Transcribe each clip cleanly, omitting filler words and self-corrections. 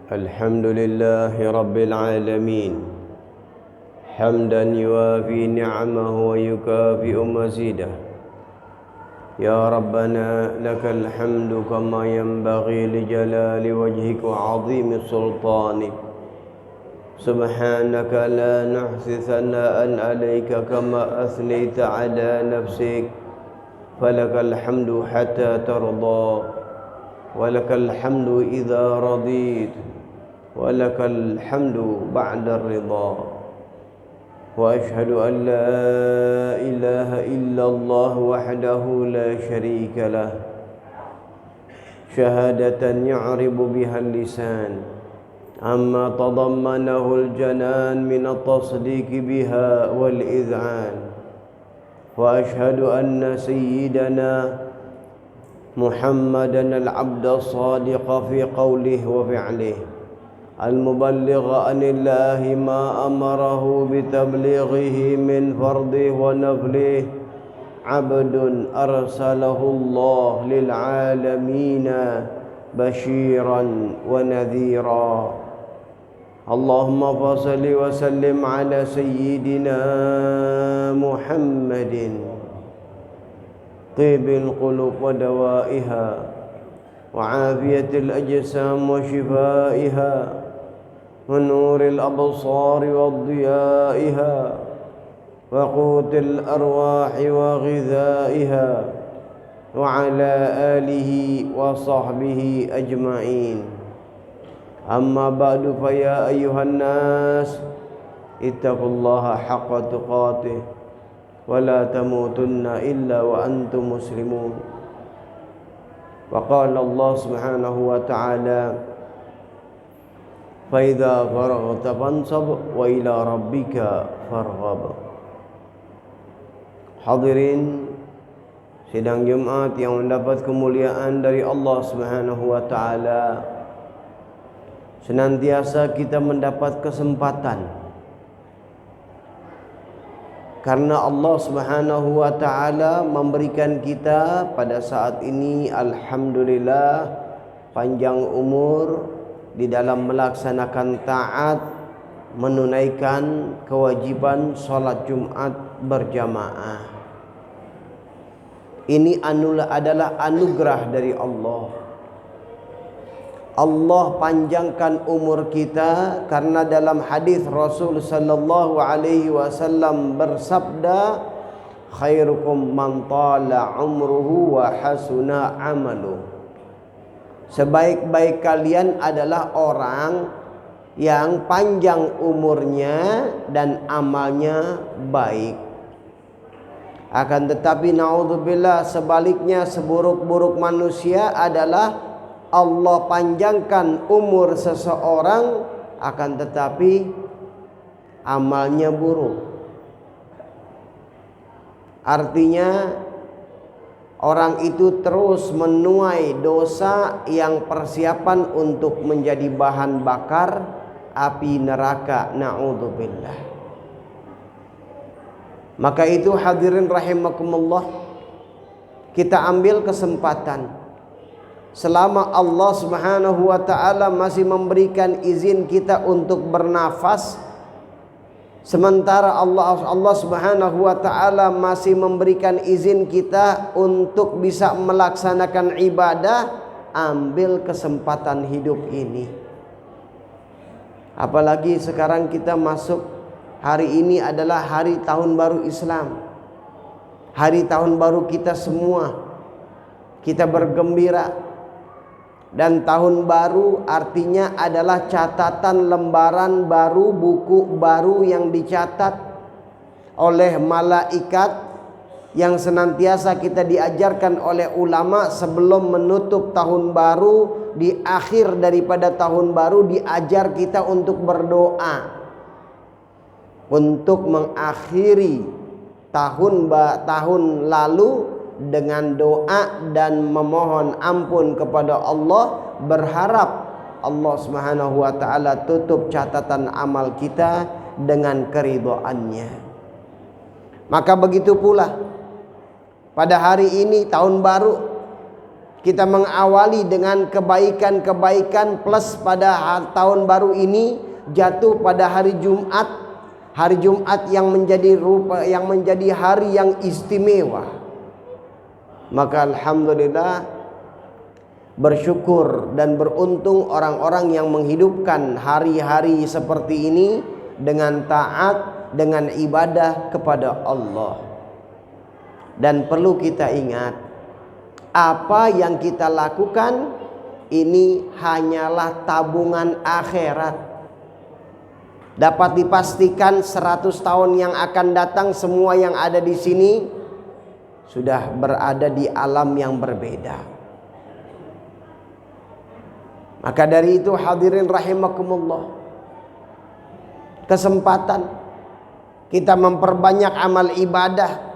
Alhamdulillahi Rabbil Alamin, hamdan yuafi ni'amahu wa yukafi'u mazidah. Ya Rabbana lakal hamdu kama yanbaghi li jalali wajhika wa 'azimi sultanik. Subhanaka la nuhsi thana'an 'alaika kama athnayta 'ala nafsik. Falakal hamdu hatta tarda, walakal hamdu idza radit, walakal hamdu ba'da ridha. وأشهد أن لا إله إلا الله وحده لا شريك له شهادة يعرب بها اللسان عما تضمنه الجنان من التصديق بها والإذعان. وأشهد أن سيدنا محمدا العبد الصادق في قوله وفعله المبلغ عن الله ما أمره بتبليغه من فرضه ونفله، عبد أرسله الله للعالمين بشيرا ونذيرا. اللهم فصل وسلم على سيدنا محمد طيب القلوب ودوائها وعافية الأجسام وشفائها ونور الأبصار وضيائها وقوت الأرواح وغذائها وعلى آله وصحبه أجمعين. أما بعد فيا أيها الناس اتقوا الله حق تقاته ولا تموتن إلا وأنتم مسلمون. وقال الله سبحانه وتعالى فَإِذَا فَرَغْتَ فَانْصَبْ وَإِلَى رَبِّكَ فَارْغَبْ. Hadirin sidang Jumat yang mendapat kemuliaan dari Allah Subhanahu wa taala, senantiasa kita mendapat kesempatan karena Allah Subhanahu wa taala memberikan kita pada saat ini alhamdulillah panjang umur di dalam melaksanakan taat, menunaikan kewajiban sholat Jumat berjamaah. Ini adalah anugerah dari Allah. Allah panjangkan umur kita karena dalam hadis Rasul sallallahu alaihi wasallam bersabda, khairukum man tala umruhu wa hasuna amaluhu. Sebaik-baik kalian adalah orang yang panjang umurnya dan amalnya baik. Akan tetapi naudzubillah, sebaliknya seburuk-buruk manusia adalah Allah panjangkan umur seseorang akan tetapi amalnya buruk. Artinya orang itu terus menuai dosa yang persiapan untuk menjadi bahan bakar api neraka, na'udzubillah. Maka itu hadirin rahimakumullah, kita ambil kesempatan selama Allah Subhanahu wa taala masih memberikan izin kita untuk bernafas, sementara Allah Subhanahu wa taala masih memberikan izin kita untuk bisa melaksanakan ibadah, ambil kesempatan hidup ini. Apalagi sekarang kita masuk, hari ini adalah hari tahun baru Islam. Hari tahun baru kita semua. Kita bergembira. Dan tahun baru artinya adalah catatan lembaran baru, buku baru yang dicatat oleh malaikat, yang senantiasa kita diajarkan oleh ulama sebelum menutup tahun baru. Di akhir daripada tahun baru diajar kita untuk berdoa, untuk mengakhiri tahun lalu dengan doa dan memohon ampun kepada Allah, berharap Allah Subhanahu wa taala tutup catatan amal kita dengan keridhaannya. Maka begitu pula pada hari ini tahun baru, kita mengawali dengan kebaikan-kebaikan, plus pada tahun baru ini jatuh pada hari Jumat. Hari Jumat yang menjadi hari yang istimewa. Maka alhamdulillah, bersyukur dan beruntung orang-orang yang menghidupkan hari-hari seperti ini dengan taat, dengan ibadah kepada Allah. Dan perlu kita ingat, apa yang kita lakukan ini hanyalah tabungan akhirat. Dapat dipastikan 100 tahun yang akan datang semua yang ada di sini sudah berada di alam yang berbeda. Maka dari itu hadirin rahimakumullah, kesempatan kita memperbanyak amal ibadah.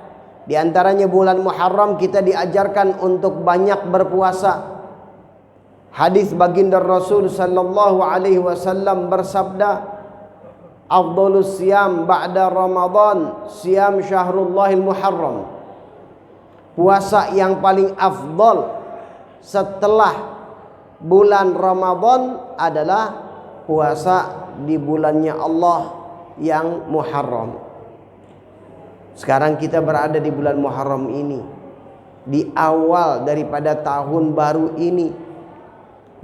Di antaranya bulan Muharram kita diajarkan untuk banyak berpuasa. Hadis baginda Rasul sallallahu alaihi wasallam bersabda, "Afdhalus siyam ba'da Ramadan siyam syahrullahil Muharram." Puasa yang paling afdal setelah bulan Ramadan adalah puasa di bulannya Allah yang Muharram. Sekarang kita berada di bulan Muharram ini, di awal daripada tahun baru ini.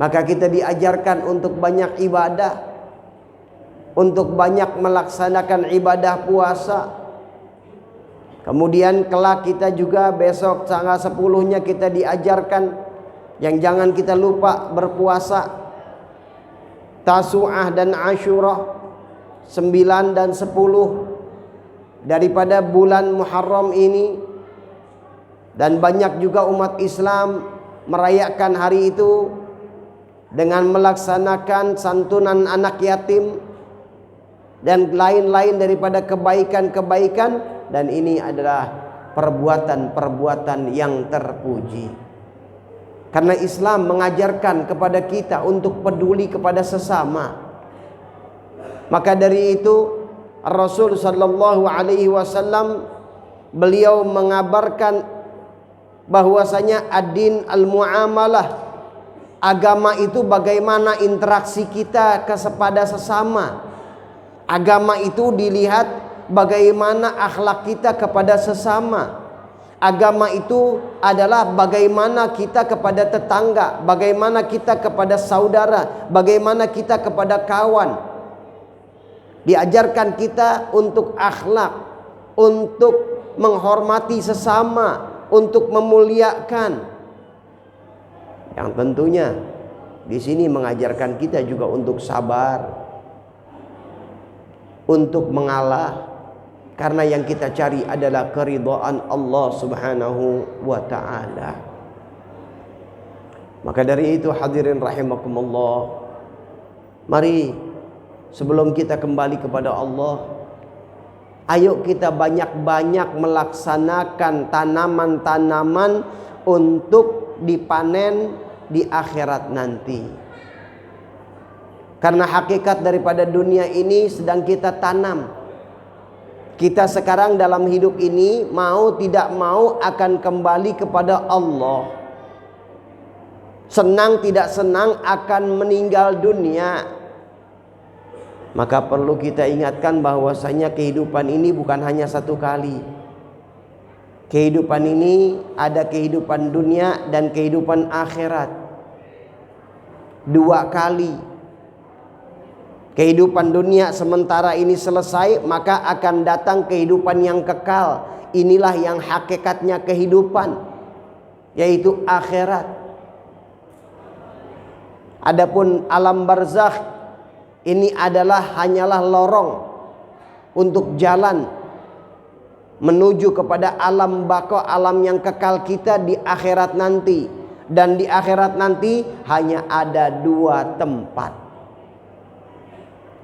Maka kita diajarkan untuk banyak ibadah, untuk banyak melaksanakan ibadah puasa. Kemudian kelak kita juga besok tanggal 10-nya kita diajarkan yang jangan kita lupa berpuasa Tasu'ah dan Asyura, 9 dan 10 daripada bulan Muharram ini. Dan banyak juga umat Islam merayakan hari itu dengan melaksanakan santunan anak yatim dan lain-lain daripada kebaikan-kebaikan. Dan ini adalah perbuatan-perbuatan yang terpuji. Karena Islam mengajarkan kepada kita untuk peduli kepada sesama. Maka dari itu Rasul sallallahu alaihi wasallam beliau mengabarkan bahwasanya ad-din al-muamalah, agama itu bagaimana interaksi kita kepada sesama. Agama itu dilihat bagaimana akhlak kita kepada sesama. Agama itu adalah bagaimana kita kepada tetangga, bagaimana kita kepada saudara, bagaimana kita kepada kawan. Diajarkan kita untuk akhlak, untuk menghormati sesama, untuk memuliakan. Yang tentunya di sini mengajarkan kita juga untuk sabar, untuk mengalah. Karena yang kita cari adalah keridhaan Allah subhanahu wa ta'ala. Maka dari itu hadirin rahimakumullah, mari sebelum kita kembali kepada Allah, ayo kita banyak-banyak melaksanakan tanaman-tanaman untuk dipanen di akhirat nanti. Karena hakikat daripada dunia ini sedang kita tanam. Kita sekarang dalam hidup ini mau tidak mau akan kembali kepada Allah. Senang tidak senang akan meninggal dunia. Maka perlu kita ingatkan bahwasanya kehidupan ini bukan hanya satu kali. Kehidupan ini ada kehidupan dunia dan kehidupan akhirat. 2 kali. Kehidupan dunia sementara ini selesai, maka akan datang kehidupan yang kekal. Inilah yang hakikatnya kehidupan, yaitu akhirat. Adapun alam barzakh ini hanyalah lorong untuk jalan menuju kepada alam baqa, alam yang kekal kita di akhirat nanti. Dan di akhirat nanti hanya ada 2 tempat.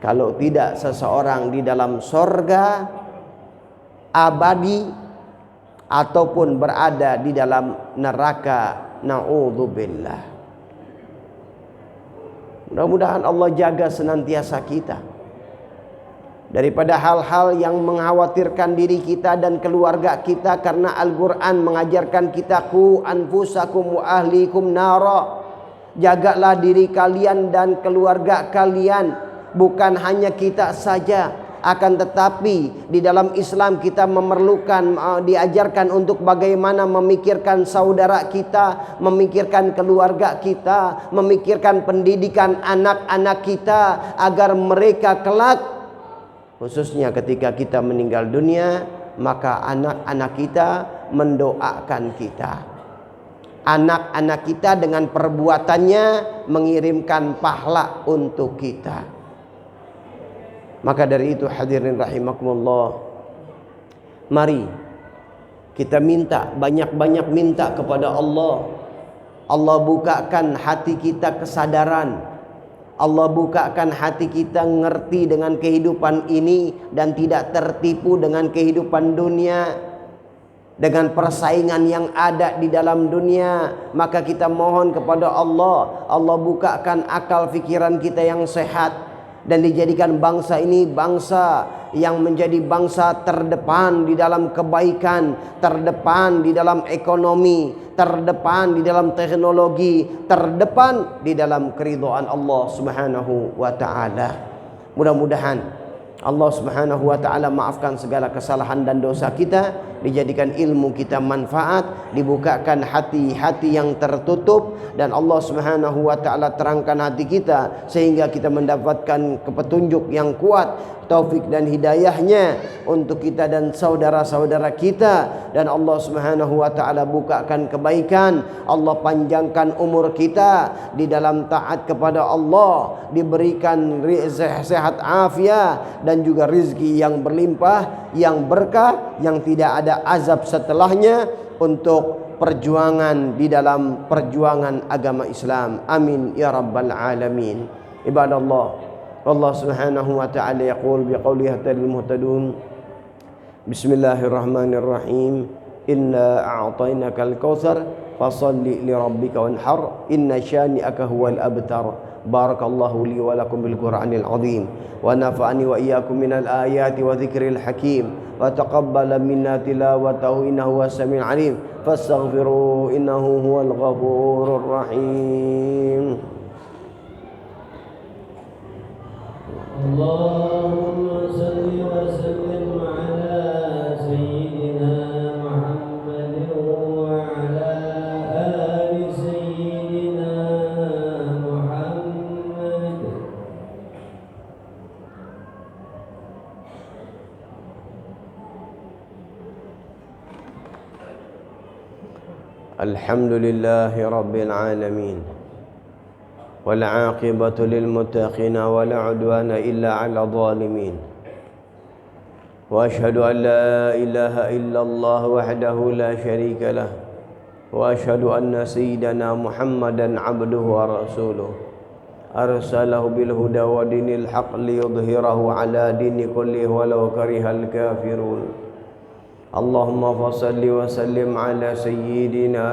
Kalau tidak seseorang di dalam sorga abadi ataupun berada di dalam neraka, na'udzubillah. Mudah-mudahan Allah jaga senantiasa kita daripada hal-hal yang mengkhawatirkan diri kita dan keluarga kita, karena Al-Quran mengajarkan kita ku anfusakum wa ahlikum nara. Jagalah diri kalian dan keluarga kalian, bukan hanya kita saja. Akan tetapi di dalam Islam kita memerlukan, diajarkan untuk bagaimana memikirkan saudara kita, memikirkan keluarga kita, memikirkan pendidikan anak-anak kita, agar mereka kelak, khususnya ketika kita meninggal dunia, maka anak-anak kita mendoakan kita. Anak-anak kita dengan perbuatannya mengirimkan pahala untuk kita. Maka dari itu hadirin rahimakumullah, mari kita minta, banyak-banyak minta kepada Allah. Allah bukakan hati kita kesadaran, Allah bukakan hati kita ngerti dengan kehidupan ini dan tidak tertipu dengan kehidupan dunia, dengan persaingan yang ada di dalam dunia. Maka kita mohon kepada Allah, Allah bukakan akal fikiran kita yang sehat, dan dijadikan bangsa ini bangsa yang menjadi bangsa terdepan di dalam kebaikan, terdepan di dalam ekonomi, terdepan di dalam teknologi, terdepan di dalam keridhaan Allah Subhanahu wa taala. Mudah-mudahan Allah Subhanahu wa taala maafkan segala kesalahan dan dosa kita, dijadikan ilmu kita manfaat, dibukakan hati-hati yang tertutup, dan Allah Subhanahu wa taala terangkan hati kita sehingga kita mendapatkan petunjuk yang kuat, taufik dan hidayahnya untuk kita dan saudara-saudara kita. Dan Allah Subhanahu wa taala bukakan kebaikan, Allah panjangkan umur kita di dalam taat kepada Allah, diberikan sehat afiat dan juga rizki yang berlimpah, yang berkah, yang tidak ada azab setelahnya, untuk perjuangan di dalam perjuangan agama Islam. Amin ya rabbal alamin. Ibadallah, Allah Subhanahu wa ta'ala yaqul biqawli hadal muhtadun, Bismillahirrahmanirrahim, Inna a'tainakal kautsar fasalli li rabbika wanhar, inna syani'aka huwal abtar. Barakallahu li wa lakum bil Qur'anil azim, wa nafa'ani wa iyyakum minal ayati wa dzikril hakim, wa taqabbala minna tilawatahu innahu was-sami'ul alim, fastaghfiru innahu huwal ghafurur rahim. Allahumma salli wa sallim ala sayyidina Muhammadin wa ala ali sayyidina Muhammad. Alhamdulillahi rabbil alamin, wal 'aqibatu lil muttaqin wa la 'udwana illa 'alal zalimin. Wa asyhadu an la ilaha illallah wahdahu la syarika lah, wa asyhadu anna sayyidana Muhammadan 'abduhu wa rasuluh, arsalahu bil huda wa dinil haqq liyudhhirahu 'ala dini kullihi walau karihal kafirun. Allahumma fassalli wa sallim ala sayyidina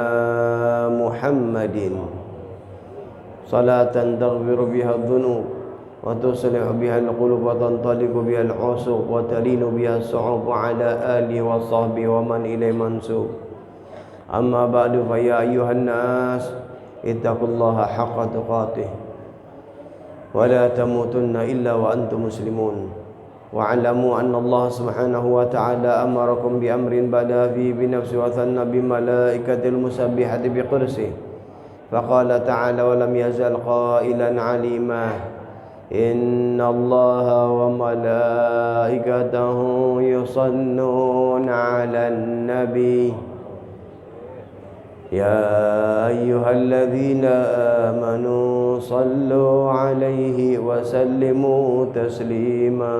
Muhammadin salatan taghfiru biha dhunub wa tuslihu biha al-qulub wa tantaliqu biha al-usuq wa talinu biha as-su'ub ala alihi wa sahbihi wa man ilayhi mansub. Amma ba'du, fa ya ayyuhan nas ittaqullaha haqqa tuqatih wa la tamutunna illa wa antum muslimun. Wa'alamu anna Allah subhanahu wa ta'ala amarakum bi amrin bada fi bi nafsi wa thanna bi malaikatil musabbihati bi qursi. Faqala ta'ala wa lam yazal qailan alima, inna Allah wa malaikatahu yusalluna 'alan nabi. Ya ayyuhalladzina amanu sallu alaihi wa sallimu taslima.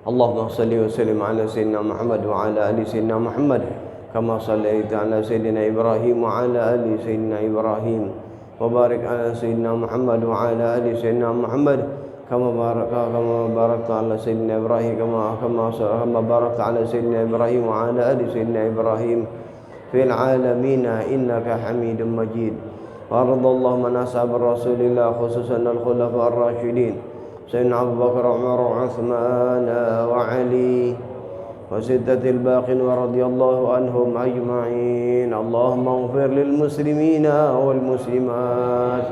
Allahumma salli wa sallim ala sayyidina Muhammad wa ala ali sayyidina Muhammad kama sallaita ala sayyidina Ibrahim wa ala ali sayyidina Ibrahim, wa barik ala sayyidina Muhammad wa ala ali sayyidina Muhammad kama barakta ala sayyidina Ibrahim kama barakta ala sayyidina Ibrahim wa ala ali sayyidina Ibrahim fil alamina innaka hamidum majid. Wa radallahu man ashab rasulillah khususan al khulafa ar-rasyidin سيدنا أبو بكر وعمر وعثمان وعلي وستة الباقين ورضي الله عنهم أجمعين. اللهم اغفر للمسلمين والمسلمات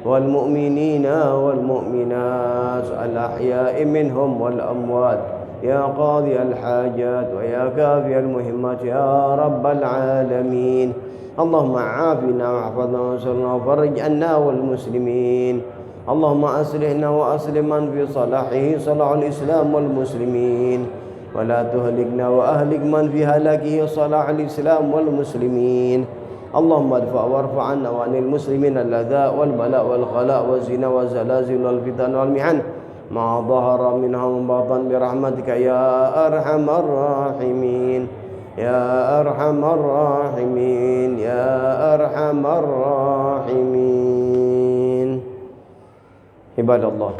والمؤمنين والمؤمنات الأحياء منهم والأموات يا قاضي الحاجات ويا كافي المهمات يا رب العالمين. اللهم عافنا واحفظنا وانصرنا وفرج عنا والمسلمين. اللهم أصلحنا وأصلح من في صلاحه صلاح الإسلام والمسلمين، ولا تهلكنا وأهلك من في هلاكه صلاح الإسلام والمسلمين. اللهم ادفع وارفع عنا وعن المسلمين الأذى والبلاء والغلاء والزنا والزلازل والفتن والمحن ما ظهر منها ومن بطن برحمتك يا أرحم الراحمين يا أرحم الراحمين يا أرحم الراحمين. عباد الله،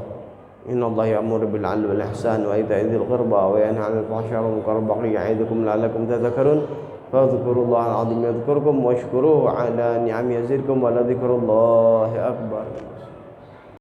إن الله يأمر بالعدل والإحسان وإيتاء ذي القربى وينهى عن الفحشاء والمنكر والبغي يعظكم لعلكم تذكرون. فاذكروا الله العظيم يذكركم واشكروه على نعمه يزدكم ولذكر الله أكبر.